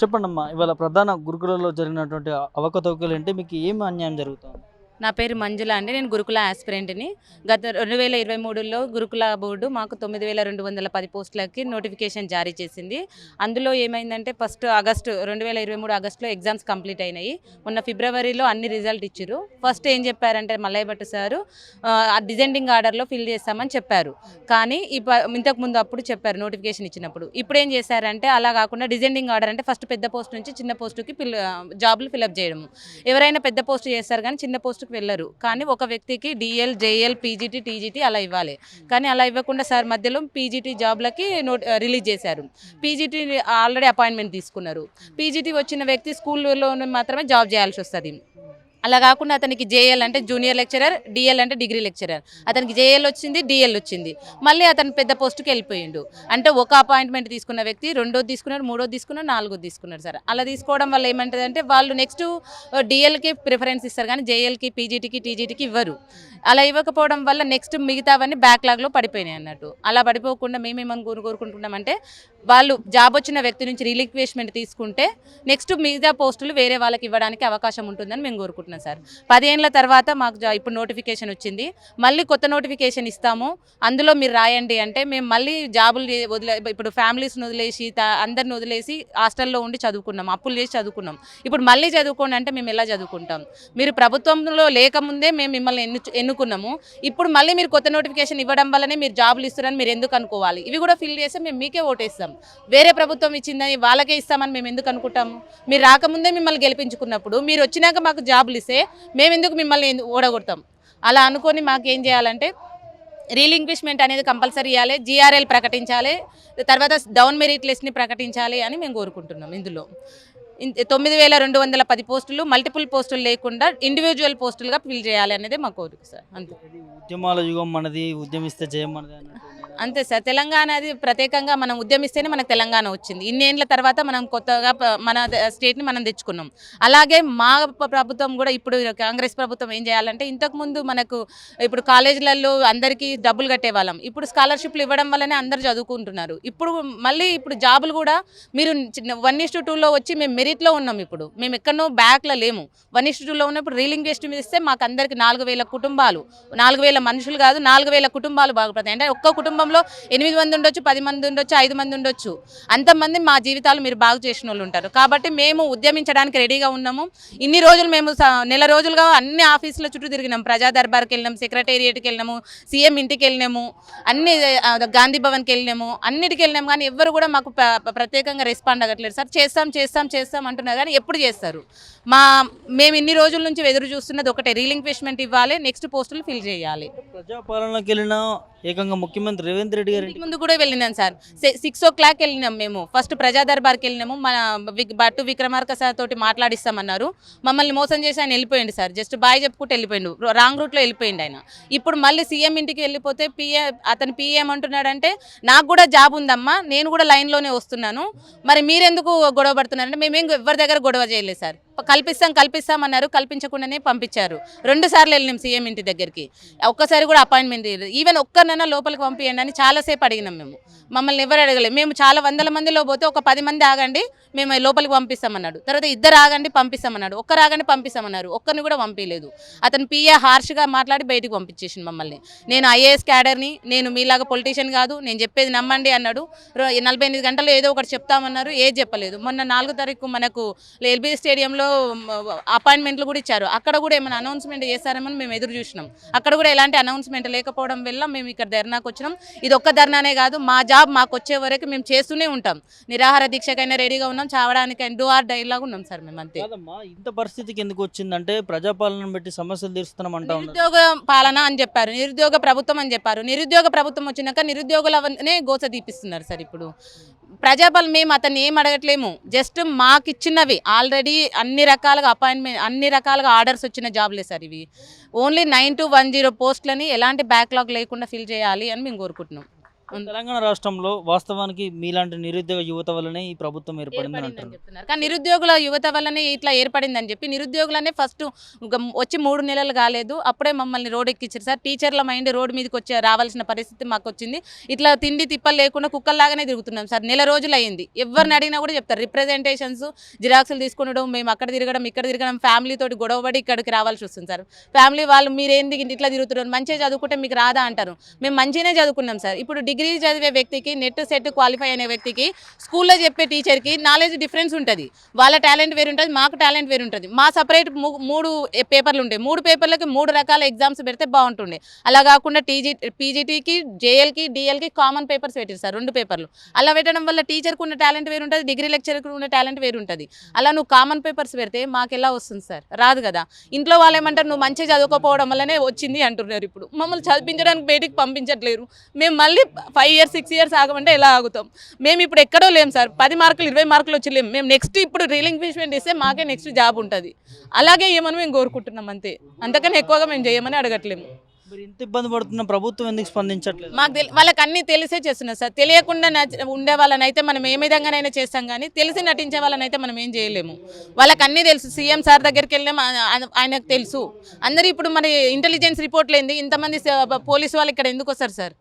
చెప్పండమ్మా. ఇవాళ ప్రధాన గురుకులలో జరిగినటువంటి అవకతవకలేంటి? మీకు ఏమి అన్యాయం జరుగుతోంది? నా పేరు మంజుల అండి. నేను గురుకుల యాస్పిరెంట్‌ని. గత 2023లో గురుకుల బోర్డు మాకు 9210 పోస్టులకి నోటిఫికేషన్ జారీ చేసింది. అందులో ఏమైందంటే ఫస్ట్ ఆగస్టు 2023 ఆగస్టులో ఎగ్జామ్స్ కంప్లీట్ అయినాయి. మొన్న ఫిబ్రవరిలో అన్ని రిజల్ట్ ఇచ్చిర్రు. ఫస్ట్ ఏం చెప్పారంటే మల్లయ్య భట్ సారు డిసెండింగ్ ఆర్డర్‌లో ఫిల్ చేస్తామని చెప్పారు. కానీ ఇంతకుముందు అప్పుడు చెప్పారు నోటిఫికేషన్ ఇచ్చినప్పుడు. ఇప్పుడేం చేశారంటే అలా కాకుండా డిసెండింగ్ ఆర్డర్ అంటే ఫస్ట్ పెద్ద పోస్ట్ నుంచి చిన్న పోస్టుకి జాబ్‌లు ఫిలప్ చేయడము. ఎవరైనా పెద్ద పోస్ట్ చేస్తారు కానీ చిన్న పోస్టుకి వెళ్ళరు. కానీ ఒక వ్యక్తికి డిఎల్, జేఎల్, పీజీటీ, టీజీటీ అలా ఇవ్వాలి. కానీ అలా ఇవ్వకుండా సార్ మధ్యలో పీజీటీ జాబ్లకి రిలీజ్ చేశారు. పీజీటీ ఆల్రెడీ అపాయింట్మెంట్ తీసుకున్నారు. పీజీటీ వచ్చిన వ్యక్తి స్కూల్లో మాత్రమే జాబ్ చేయాల్సి వస్తుంది. అలా కాకుండా అతనికి జేఎల్ అంటే జూనియర్ లెక్చరర్, డిఎల్ అంటే డిగ్రీ లెక్చరర్. అతనికి జేఎల్ వచ్చింది, డిఎల్ వచ్చింది. మళ్ళీ అతను పెద్ద పోస్టుకి వెళ్ళిపోయిండు. అంటే ఒక అపాయింట్మెంట్ తీసుకున్న వ్యక్తి రెండోది తీసుకున్నాడు, మూడోది తీసుకున్నాడు, నాలుగోది తీసుకున్నాడు సార్. అలా తీసుకోవడం వల్ల ఏమంటుందంటే వాళ్ళు నెక్స్ట్ డిఎల్కి ప్రిఫరెన్స్ ఇస్తారు కానీ జేఎల్కి, పీజీటీకి, టీజీటీకి ఇవ్వరు. అలా ఇవ్వకపోవడం వల్ల నెక్స్ట్ మిగతావన్నీ బ్యాక్లాగ్లో పడిపోయినాయి అన్నట్టు. అలా పడిపోకుండా మేమేమని కోరుకుంటున్నామంటే వాళ్ళు జాబ్ వచ్చిన వ్యక్తి నుంచి రిలిక్వేష్మెంట్ తీసుకుంటే నెక్స్ట్ మిగతా పోస్టులు వేరే వాళ్ళకి ఇవ్వడానికి అవకాశం ఉంటుందని మేము కోరుకుంటున్నాం సార్. 10 ఏళ్ల తర్వాత మాకు ఇప్పుడు నోటిఫికేషన్ వచ్చింది. మళ్ళీ కొత్త నోటిఫికేషన్ ఇస్తాము, అందులో మీరు రాయండి అంటే మేము మళ్ళీ జాబులు ఇప్పుడు ఫ్యామిలీస్ని వదిలేసి అందరిని వదిలేసి హాస్టల్లో ఉండి చదువుకున్నాం, అప్పులు చేసి చదువుకున్నాం. ఇప్పుడు మళ్ళీ చదువుకోండి అంటే మేము ఎలా చదువుకుంటాం? మీరు ప్రభుత్వంలో లేకముందే మేము మిమ్మల్ని ఎన్నుకున్నాము. ఇప్పుడు మళ్ళీ మీరు కొత్త నోటిఫికేషన్ ఇవ్వడం వల్లనే మీరు జాబులు ఇస్తారని మీరు ఎందుకు అనుకోవాలి? ఇవి కూడా ఫిల్ చేస్తే మేము మీకే ఓటేస్తాం. వేరే ప్రభుత్వం ఇచ్చిందని వాళ్ళకే ఇస్తామని మేము ఎందుకు అనుకుంటాము? మీరు రాకముందే మిమ్మల్ని గెలిపించుకున్నప్పుడు మీరు వచ్చినాక మాకు జాబులు ఇస్తే మేము ఎందుకు మిమ్మల్ని ఓడగొడతాం? అలా అనుకొని మాకేం చేయాలంటే రీలింక్విష్మెంట్ అనేది కంపల్సరీ ఇవ్వాలి, జీఆర్ఎల్ ప్రకటించాలి, తర్వాత డౌన్ మెరిట్ లిస్ట్ని ప్రకటించాలి అని మేము కోరుకుంటున్నాం. ఇందులో 9210 పోస్టులు మల్టిపుల్ పోస్టులు లేకుండా ఇండివిజువల్ పోస్టులుగా ఫిల్ చేయాలి అనేది మా కోరిక సార్. అంతే. ఉద్యమాల యుగం మనది, ఉద్యమిస్తే జయం మనది అన్నట్టు. అంతే సార్. తెలంగాణ అది ప్రత్యేకంగా మనం ఉద్యమిస్తేనే మనకు తెలంగాణ వచ్చింది. ఇన్నేళ్ల తర్వాత మనం కొత్తగా మన స్టేట్ని మనం తెచ్చుకున్నాం. అలాగే మా ప్రభుత్వం కూడా ఇప్పుడు కాంగ్రెస్ ప్రభుత్వం ఏం చేయాలంటే ఇంతకుముందు మనకు ఇప్పుడు కాలేజీలలో అందరికీ డబ్బులు కట్టేవాళ్ళం. ఇప్పుడు స్కాలర్షిప్లు ఇవ్వడం వల్లనే అందరు చదువుకుంటున్నారు. మళ్ళీ జాబులు కూడా మీరు 1:2లో వచ్చి మేము మెరిట్లో ఉన్నాం. ఇప్పుడు మేము ఎక్కడనో బ్యాక్లో లేము. 1:2లో ఉన్నప్పుడు రీలింగ్వేస్ట్ మీద ఇస్తే మాకు అందరికి 4000 కుటుంబాలు, 4000 మనుషులు కాదు 4000 కుటుంబాలు బాగుపడతాయి. అంటే ఒక్క కుటుంబంలో 8 మంది ఉండొచ్చు, 10 మంది ఉండొచ్చు, 5 మంది ఉండొచ్చు. అంతమంది మా జీవితాలు మీరు బాగు చేసిన వాళ్ళు ఉంటారు. కాబట్టి మేము ఉద్యమించడానికి రెడీగా ఉన్నాము. ఇన్ని రోజులు మేము నెల రోజులుగా అన్ని ఆఫీసుల చుట్టూ తిరిగినాం. ప్రజా దర్బార్కి వెళ్ళినాం, సెక్రటేరియట్కి వెళ్ళినాము, సీఎం ఇంటికి వెళ్ళినాము, అన్ని గాంధీ భవన్కి వెళ్ళినాము, అన్నిటికి వెళ్ళినాము. కానీ ఎవరు కూడా మాకు ప్రత్యేకంగా రెస్పాండ్ అవ్వట్లేదు సార్. చేస్తాం అంటున్నారు కానీ ఎప్పుడు చేస్తారు? మేము ఇన్ని రోజుల నుంచి ఎదురు చూస్తున్నది ఒకటే, రీలింక్విష్మెంట్ ఇవ్వాలి, నెక్స్ట్ పోస్టులు ఫిల్ చేయాలి. ప్రజాపాలనకి వెళ్ళిన ఏకంగా ముఖ్యమంత్రి రేవంత్ రెడ్డి గారి ముందు కూడా వెళ్ళినాం సార్. 6 o'clock వెళ్ళినాం. మేము ఫస్ట్ ప్రజా దర్బార్కి వెళ్ళినాము. మన బట్టు విక్రమార్క సార్ తోటి మాట్లాడిస్తామన్నారు. మమ్మల్ని మోసం చేసి ఆయన వెళ్ళిపోయింది సార్. జస్ట్ బాయ్ చెప్పుకుంటూ వెళ్ళిపోయిండు, రాంగ్ రూట్లో వెళ్ళిపోయిండు ఆయన. ఇప్పుడు మళ్ళీ సీఎం ఇంటికి వెళ్ళిపోతే అతను పిఏ ఏమంటున్నాడంటే నాకు కూడా జాబ్ ఉందమ్మా, నేను కూడా లైన్లోనే వస్తున్నాను, మరి మీరెందుకు గొడవ పడుతున్నారంటే మేమేం ఎవరి దగ్గర గొడవ చేయలేదు సార్. కల్పిస్తాం అన్నారు, కల్పించకుండానే పంపించారు. 2 సార్లు వెళ్ళినాం సీఎం ఇంటి దగ్గరికి. ఒక్కసారి కూడా అపాయింట్మెంట్ లేదు. ఈవెన్ ఒక్కరినైనా లోపలికి పంపించండి అని చాలాసేపు అడిగినాం. మమ్మల్ని ఎవరు అడగలేదు. మేము చాలా వందల మందిలో పోతే ఒక 10 మంది ఆగండి మేము లోపలికి పంపిస్తామన్నాడు. తర్వాత 2 ఆగండి పంపిస్తామన్నాడు, ఒక్కరు ఆగండి పంపిస్తామన్నారు. ఒక్కరిని కూడా పంపించలేదు. అతను పిఏ హార్ష్గా మాట్లాడి బయటికి పంపించేసింది మమ్మల్ని. నేను ఐఏఎస్ క్యాడర్ని, నేను మీలాగా పొలిటీషియన్ కాదు, నేను చెప్పేది నమ్మండి అన్నాడు. 48 గంటల్లో ఏదో ఒకటి చెప్తామన్నారు, ఏది చెప్పలేదు. మొన్న 4వ తారీఖు మనకు ఎల్బీ స్టేడియంలో అపాయింట్మెంట్లు కూడా ఇచ్చారు. అక్కడ కూడా ఏమైనా అనౌన్స్మెంట్ చేస్తారేమని మేము ఎదురు చూసినాం. అక్కడ కూడా ఎలాంటి అనౌన్స్మెంట్ లేకపోవడం వల్ల మేము ఇక్కడ ధర్నాకు వచ్చినాం. ఇది ఒక్క ధర్నానే కాదు, మా జాబ్ మాకు వచ్చే వరకు మేము చేస్తూనే ఉంటాం. నిరాహార దీక్షకైనా రెడీగా ఉన్నాం, చావడానికైనా డూ ఆర్ డై లాగా ఉన్నాం సార్ మేము. అంతే. ఇంత పరిస్థితికి ఎందుకు వచ్చిందంటే ప్రజాపాలన బట్టి సమస్యలు తీరుస్తున్నాం అంటా ఉన్నారు. నిరుద్యోగ పాలన అని చెప్పారు, నిరుద్యోగ ప్రభుత్వం అని చెప్పారు. నిరుద్యోగ ప్రభుత్వం వచ్చినాక నిరుద్యోగులనే గోస తీపిస్తున్నారు సార్. ఇప్పుడు ప్రజాపాలన మేము అతన్ని ఏం అడగట్లేము, జస్ట్ మాకు ఇచ్చినవి ఆల్రెడీ అన్ని రకాలుగా ఆర్డర్స్ వచ్చిన జాబ్లే సార్ ఇవి. ఓన్లీ 9210 పోస్టులని ఎలాంటి బ్యాక్లాగ్ లేకుండా ఫిల్ చేయాలి అని మేము కోరుకుంటున్నాం. తెలంగాణ రాష్ట్రంలో వాస్తవానికి మీలాంటి నిరుద్యోగ యువత వల్లనే ఈ ప్రభుత్వం ఏర్పడిందని ఏర్పడిందని అంటారు. చెప్తున్నారు. కానీ నిరుద్యోగుల యువత వల్లనే ఇట్లా ఏర్పడిందని చెప్పి నిరుద్యోగులనే ఫస్ట్ వచ్చి 3 నెలలు కాలేదు అప్పుడే మమ్మల్ని రోడ్ ఎక్కించారు సార్. టీచర్ల మైండ్ రోడ్డు మీదకి వచ్చి రావాల్సిన పరిస్థితి మాకు వచ్చింది. ఇట్లా తిండి తిప్పలు లేకుండా కుక్కల్లాగానే తిరుగుతున్నాం సార్. నెల రోజులు అయింది. ఎవరిని అడిగినా కూడా చెప్తారు రిప్రజెంటేషన్స్ జిరాక్సులు తీసుకునడం, మేము అక్కడ తిరగడం ఇక్కడ తిరగడం, ఫ్యామిలీ తోటి గొడవపడి ఇక్కడికి రావాల్సి వస్తుంది సార్. ఫ్యామిలీ వాళ్ళు మీరేంది ఇట్లా తిరుగుతున్నారు, మంచిగా చదువుకుంటే మీకు రాదా అంటారు. మేము మంచిగానే చదువుకున్నాం సార్. ఇప్పుడు డిగ్రీ చదివే వ్యక్తికి నెట్ సెట్ క్వాలిఫై అనే వ్యక్తికి స్కూల్లో చెప్పే టీచర్కి నాలెడ్జ్ డిఫరెన్స్ ఉంటుంది. వాళ్ళ టాలెంట్ వేరు ఉంటుంది, మాకు టాలెంట్ వేరు ఉంటుంది. మా సపరేట్ 3 పేపర్లు ఉంటాయి. 3 పేపర్లకి 3 రకాల ఎగ్జామ్స్ పెడితే బాగుంటుండే. అలా కాకుండా పీజీటీకి జేఎల్కి డిఎల్కి కామన్ పేపర్స్ పెట్టారు సార్, 2 పేపర్లు. అలా పెట్టడం వల్ల టీచర్కి ఉన్న టాలెంట్ వేరు ఉంటుంది, డిగ్రీ లెక్చర్కి ఉన్న టాలెంట్ వేరు ఉంటుంది. అలా నువ్వు కామన్ పేపర్స్ పెడితే మాకు ఎలా వస్తుంది సార్? రాదు కదా. ఇంట్లో వాళ్ళు ఏమంటారు, నువ్వు మంచిగా చదువుకోకపోవడం వల్లనే వచ్చింది అంటున్నారు. ఇప్పుడు మమ్మల్ని చదివించడానికి బయటికి పంపించట్లేరు. మేము మళ్ళీ 5 years 6 years ఆగమంటే ఎలా ఆగుతాం? మేము ఇప్పుడు ఎక్కడో లేం సార్. 10 మార్కులు 20 మార్కులు వచ్చి లేము. మేము నెక్స్ట్ ఇప్పుడు రిలింక్విష్మెంట్ ఇస్తే మాకే నెక్స్ట్ జాబ్ ఉంటుంది. అలాగే ఏమని మేము కోరుకుంటున్నాం అంతే. అంతకని ఎక్కువగా మేము చేయమని అడగట్లేము. మీరు ఇంత ఇబ్బంది పడుతున్న ప్రభుత్వం ఎందుకు స్పందించట్లేదు? మాకు వాళ్ళకి అన్నీ తెలిసే చేస్తున్నారు సార్. తెలియకుండా ఉండే వాళ్ళని అయితే మనం ఏ విధంగానైనా చేస్తాం, కానీ తెలిసి నటించే వాళ్ళని అయితే మనం ఏం చేయలేము. వాళ్ళకి అన్నీ తెలుసు. సీఎం సార్ దగ్గరికి వెళ్ళాం, ఆయనకు తెలుసు. అందరూ ఇప్పుడు మరి ఇంటెలిజెన్స్ రిపోర్ట్లు ఏంది, ఇంతమంది పోలీసు వాళ్ళు ఇక్కడ ఎందుకు వస్తారు సార్?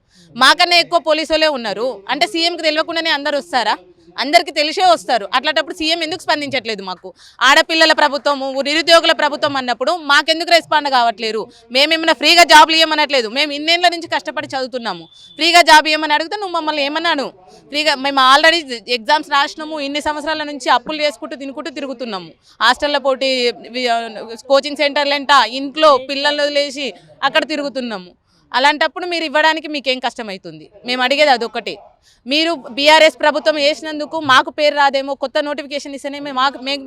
మాకన్నా ఎక్కువ పోలీసు వాళ్ళే ఉన్నారు అంటే సీఎంకి తెలియకుండానే అందరు వస్తారా? అందరికీ తెలిసే వస్తారు. అట్లాంటప్పుడు సీఎం ఎందుకు స్పందించట్లేదు? మాకు ఆడపిల్లల ప్రభుత్వము, నిరుద్యోగుల ప్రభుత్వం అన్నప్పుడు మాకెందుకు రెస్పాండ్ కావట్లేరు? మేమేమైనా ఫ్రీగా జాబ్లు ఇవ్వమనట్లేదు. మేము ఇన్నేళ్ళ నుంచి కష్టపడి చదువుతున్నాము. ఫ్రీగా జాబ్ ఇవ్వమని అడిగితే నువ్వు మమ్మల్ని ఏమన్నాను? ఫ్రీగా మేము ఆల్రెడీ ఎగ్జామ్స్ రాసినాము. ఇన్ని సంవత్సరాల నుంచి అప్పులు చేసుకుంటూ తినుకుంటూ తిరుగుతున్నాము. హాస్టల్లో పోటీ, కోచింగ్ సెంటర్లంట, ఇంట్లో పిల్లలు వదిలేసి అక్కడ తిరుగుతున్నాము. అలాంటప్పుడు మీరు ఇవ్వడానికి మీకేం కష్టమవుతుంది? మేము అడిగేది అదొక్కటే. మీరు బీఆర్ఎస్ ప్రభుత్వం వేసినందుకు మాకు పేరు రాదేమో, కొత్త నోటిఫికేషన్ ఇస్తేనే మేము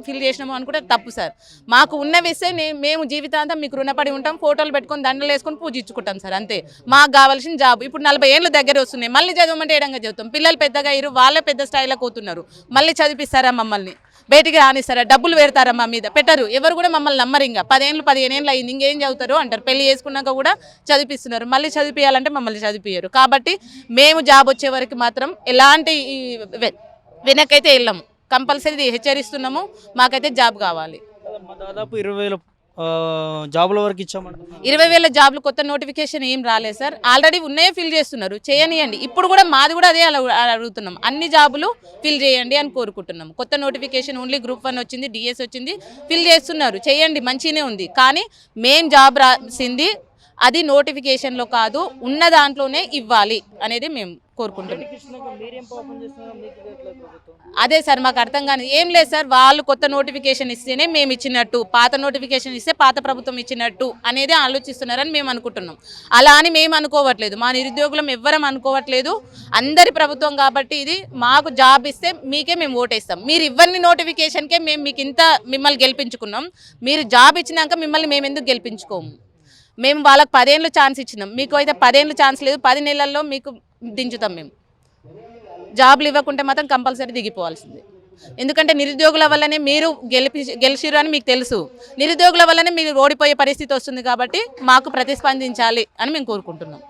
ఫిల్ చేసినాము అనుకుంటే తప్పు సార్. మాకు ఉన్నవి ఇస్తే మేము జీవితాంతం మీకు రుణపడి ఉంటాం. ఫోటోలు పెట్టుకొని దండలు వేసుకొని పూజించుకుంటాం సార్, అంతే. మాకు కావాల్సిన జాబ్. ఇప్పుడు 40 ఏళ్ళు దగ్గర వస్తున్నాయి. మళ్ళీ చదవమంటే ఏడంగా చదువుతాం. పిల్లలు పెద్దగా అయ్యారు, వాళ్ళే పెద్ద స్థాయిలో పోతున్నారు. మళ్ళీ చదివిస్తారా మమ్మల్ని? బయటికి రానిస్తారా? డబ్బులు పెడతారా మా మీద? పెట్టరు. ఎవరు కూడా మమ్మల్ని నమ్మరు. ఇంకా 10 ఏళ్ళు 15 ఏళ్ళు అయింది, ఇంకేం చదువుతారు అంటారు. పెళ్లి చేసుకున్నాక కూడా చదివిస్తున్నారు. మళ్ళీ చదివియాలంటే మమ్మల్ని చదివియరు. కాబట్టి మేము జాబ్ వచ్చే వరకు మాత్రం ఎలాంటి వెనకైతే వెళ్ళాము. కంపల్సరీ హెచ్చరిస్తున్నాము, మాకైతే జాబ్ కావాలి. దాదాపు 20,000 జాబుల వరకు ఇచ్చామంటున్నారు. 20,000 జాబ్లు కొత్త నోటిఫికేషన్ ఏం రాలేదు సార్. ఆల్రెడీ ఉన్నాయే ఫిల్ చేస్తున్నారు. చేయనియండి. ఇప్పుడు కూడా మాది కూడా అదే అడుగుతున్నాం. అన్ని జాబులు ఫిల్ చేయండి అని కోరుకుంటున్నాం. కొత్త నోటిఫికేషన్ ఓన్లీ గ్రూప్ 1 వచ్చింది, డిఎస్ వచ్చింది, ఫిల్ చేస్తున్నారు. చేయండి, మంచిగానే ఉంది. కానీ మేం జాబ్ రాసింది అది నోటిఫికేషన్లో కాదు, ఉన్న దాంట్లోనే ఇవ్వాలి అనేది మేము కోరుకుంటున్నాం. అదే సార్ మాకు అర్థం కానీ ఏం లేదు సార్. వాళ్ళు కొత్త నోటిఫికేషన్ ఇస్తేనే మేము ఇచ్చినట్టు, పాత నోటిఫికేషన్ ఇస్తే పాత ప్రభుత్వం ఇచ్చినట్టు అనేది ఆలోచిస్తున్నారని మేము అనుకుంటున్నాం. అలా అని మేము అనుకోవట్లేదు. మా నిరుద్యోగులం ఎవ్వరం అనుకోవట్లేదు. అందరి ప్రభుత్వం కాబట్టి ఇది. మాకు జాబ్ ఇస్తే మీకే మేము ఓటేస్తాం. మీరు ఇవ్వని నోటిఫికేషన్కే మేము మీకు ఇంత మిమ్మల్ని గెలిపించుకున్నాం. మీరు జాబ్ ఇచ్చినాక మిమ్మల్ని మేము ఎందుకు గెలిపించుకోము? మేము వాళ్ళకి 10 ఏళ్ళు ఛాన్స్ ఇచ్చినాం. మీకు అయితే 10 ఏళ్ళు ఛాన్స్ లేదు. 10 నెలల్లో మీకు దించుతాం మేము. జాబ్లు ఇవ్వకుంటే మాత్రం కంపల్సరీ దిగిపోవాల్సిందే. ఎందుకంటే నిరుద్యోగుల వల్లనే మీరు గెలిచిరు అని మీకు తెలుసు. నిరుద్యోగుల వల్లనే మీరు ఓడిపోయే పరిస్థితి వస్తుంది. కాబట్టి మాకు ప్రతిస్పందించాలి అని మేము కోరుకుంటున్నాం.